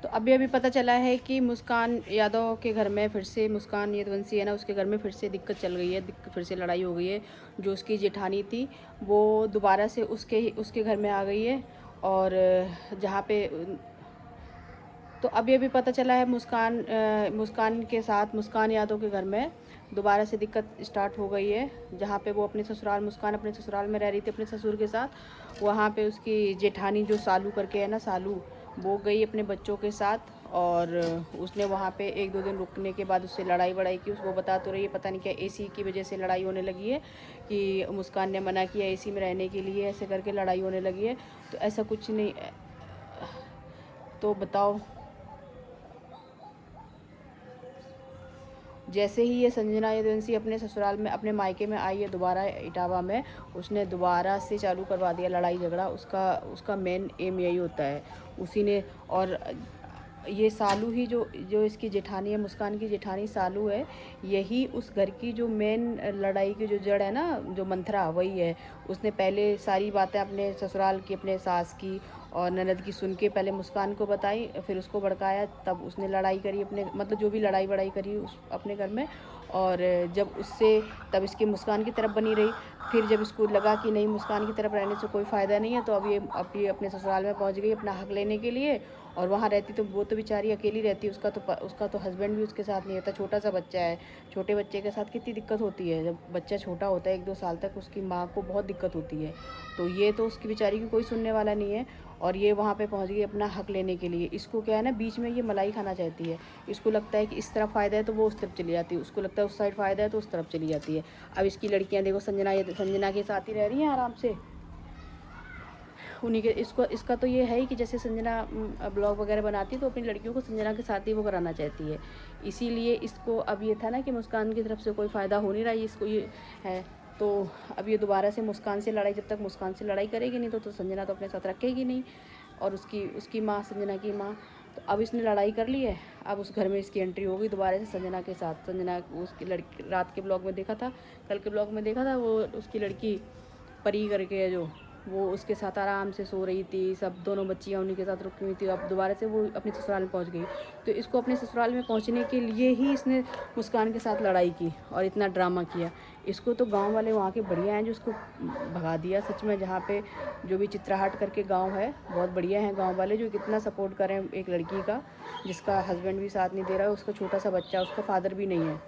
तो अभी पता चला है कि मुस्कान यादव के घर में फिर से, मुस्कान यदुवंशी है ना, उसके घर में फिर से दिक्कत चल गई है, फिर से लड़ाई हो गई है। जो उसकी जेठानी थी वो दोबारा से उसके घर में आ गई है। और जहाँ पे तो अभी पता चला है मुस्कान के साथ, मुस्कान यादव के घर में दोबारा से दिक्कत स्टार्ट हो गई है। जहाँ पे वो अपने ससुराल, मुस्कान अपने ससुराल में रह रही थी अपने ससुर के साथ। वहाँ पे उसकी जेठानी जो सालू करके है ना, सालू, वो गई अपने बच्चों के साथ। और उसने वहाँ पे 1-2 दिन रुकने के बाद उससे लड़ाई वड़ाई की। उसको बता तो रही है, पता नहीं क्या एसी की वजह से लड़ाई होने लगी है, कि मुस्कान ने मना किया एसी में रहने के लिए, ऐसे करके लड़ाई होने लगी है। तो ऐसा कुछ नहीं, तो बताओ। जैसे ही ये संजना यदुवंशी अपने ससुराल में, अपने मायके में आई है दोबारा इटावा में, उसने दोबारा से चालू करवा दिया लड़ाई झगड़ा। उसका मेन एम यही होता है, उसी ने। और ये सालू ही, जो जो इसकी जेठानी है, मुस्कान की जेठानी सालू है, यही उस घर की जो मेन लड़ाई की जो जड़ है ना, जो मंथरा, वही है। उसने पहले सारी बातें अपने ससुराल की, अपने सास की और ननद की सुन के पहले मुस्कान को बताई, फिर उसको भड़काया, तब उसने लड़ाई करी अपने, मतलब जो भी लड़ाई वड़ाई करी उस अपने घर में। और जब उससे, तब इसकी मुस्कान की तरफ बनी रही। फिर जब इसको लगा कि नहीं, मुस्कान की तरफ रहने से कोई फ़ायदा नहीं है, तो अब ये अपने ससुराल में पहुंच गई अपना हक लेने के लिए। और वहाँ रहती तो वो तो बेचारी अकेली रहती, उसका तो हस्बैंड भी उसके साथ नहीं रहता, छोटा सा बच्चा है। छोटे बच्चे के साथ कितनी दिक्कत होती है, जब बच्चा छोटा होता है 1-2 साल तक, उसकी माँ को बहुत दिक्कत होती है। तो ये तो उसकी बेचारी की कोई सुनने वाला नहीं है। और ये वहाँ पे पहुँच गई अपना हक लेने के लिए। इसको क्या है ना, बीच में ये मलाई खाना चाहती है। इसको लगता है कि इस तरफ फ़ायदा है तो वो उस तरफ चली जाती है, उसको लगता है उस साइड फ़ायदा है तो उस तरफ चली जाती है। अब इसकी लड़कियाँ देखो, संजना के साथ ही रह रही हैं आराम से। उन्हीं के, इसका तो ये है ही कि जैसे संजना ब्लॉग वगैरह बनाती है, तो अपनी लड़कियों को संजना के साथ ही वो कराना चाहती है। इसीलिए इसको अब ये था ना कि मुस्कान की तरफ से कोई फ़ायदा हो नहीं रहा है, इसको ये है। तो अब ये दोबारा से मुस्कान से लड़ाई, जब तक मुस्कान से लड़ाई करेगी नहीं तो संजना तो अपने साथ रखेगी नहीं। और उसकी माँ, संजना की माँ। तो अब इसने लड़ाई कर ली है, अब उस घर में इसकी एंट्री होगी दोबारा से संजना के साथ। संजना, उसकी लड़की, रात के ब्लॉग में देखा था, कल के ब्लॉग में देखा था, वो उसकी लड़की परी करके है जो, वो उसके साथ आराम से सो रही थी, सब दोनों बच्चियाँ उन्हीं के साथ रुकी हुई थी। अब दोबारा से वो अपने ससुराल में पहुंच गई। तो इसको अपने ससुराल में पहुंचने के लिए ही इसने मुस्कान के साथ लड़ाई की और इतना ड्रामा किया। इसको तो गांव वाले वहाँ के बढ़िया हैं जो इसको भगा दिया सच में। जहाँ पे जो भी चित्राहाट करके गाँव है, बहुत बढ़िया हैं गाँव वाले, जो कितना सपोर्ट करें एक लड़की का जिसका हस्बैंड भी साथ नहीं दे रहा है, उसका छोटा सा बच्चा, उसका फादर भी नहीं है।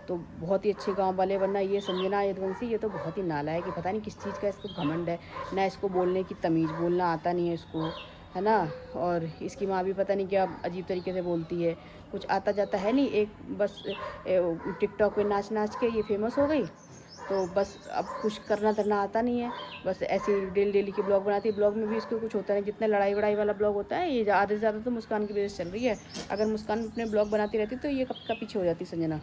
तो बहुत ही अच्छे गांव वाले। वरना ये संजना यदुवंशी, ये तो बहुत ही नालायक है, पता नहीं किस चीज़ का इसको घमंड है। ना इसको बोलने की तमीज़, बोलना आता नहीं है इसको, है ना। और इसकी माँ भी पता नहीं क्या अजीब तरीके से बोलती है, कुछ आता जाता है नहीं। एक बस टिकटॉक पे नाच नाच के ये फेमस हो गई, तो बस अब कुछ करना धरना आता नहीं है। बस ऐसे डेली डेली के ब्लॉग बनाती है। ब्लॉग में भी इसको कुछ होता नहीं, जितना लड़ाई वड़ाई वाला ब्लॉग होता है, ये आधे से ज़्यादा तो मुस्कान की वजह से चल रही है। अगर मुस्कान अपने ब्लॉग बनाती रहती तो ये कब का पीछे हो जाती संजना।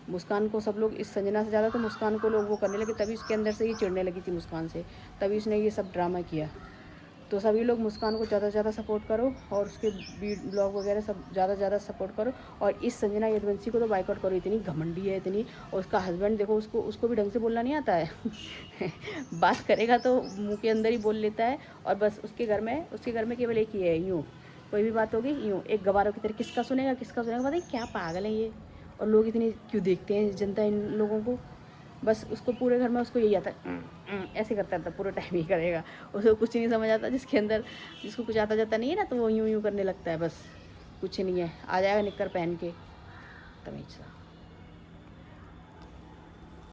मुस्कान को सब लोग, इस संजना से ज़्यादा तो मुस्कान को लोग वो करने लगे, तभी इसके अंदर से ये चिढ़ने लगी थी मुस्कान से, तभी इसने ये सब ड्रामा किया। तो सभी लोग मुस्कान को ज़्यादा से ज़्यादा सपोर्ट करो, और उसके ब्लॉग वगैरह सब ज़्यादा से ज़्यादा सपोर्ट करो। और इस संजना यदुवंशी को तो बाइकआउट करो, इतनी घमंडी है इतनी। और उसका हस्बैंड देखो, उसको भी ढंग से बोलना नहीं आता है बात करेगा तो मुंह के अंदर ही बोल लेता है। और बस उसके घर में केवल एक ही है, यूँ कोई भी बात होगी यूँ एक गवारों की तरह, किसका सुनेगा किसका सुनेगा, पता नहीं क्या पागल है ये। और लोग इतने क्यों देखते हैं, जनता इन लोगों को। बस उसको पूरे घर में उसको यही आता है, ऐसे करता रहता पूरे टाइम, ही करेगा। उसको कुछ नहीं समझ आता, जिसको कुछ आता जाता नहीं है ना, तो वो यूँ यूँ करने लगता है। बस कुछ नहीं है, आ जाएगा निक्कर पहन के, तमीज़ सा।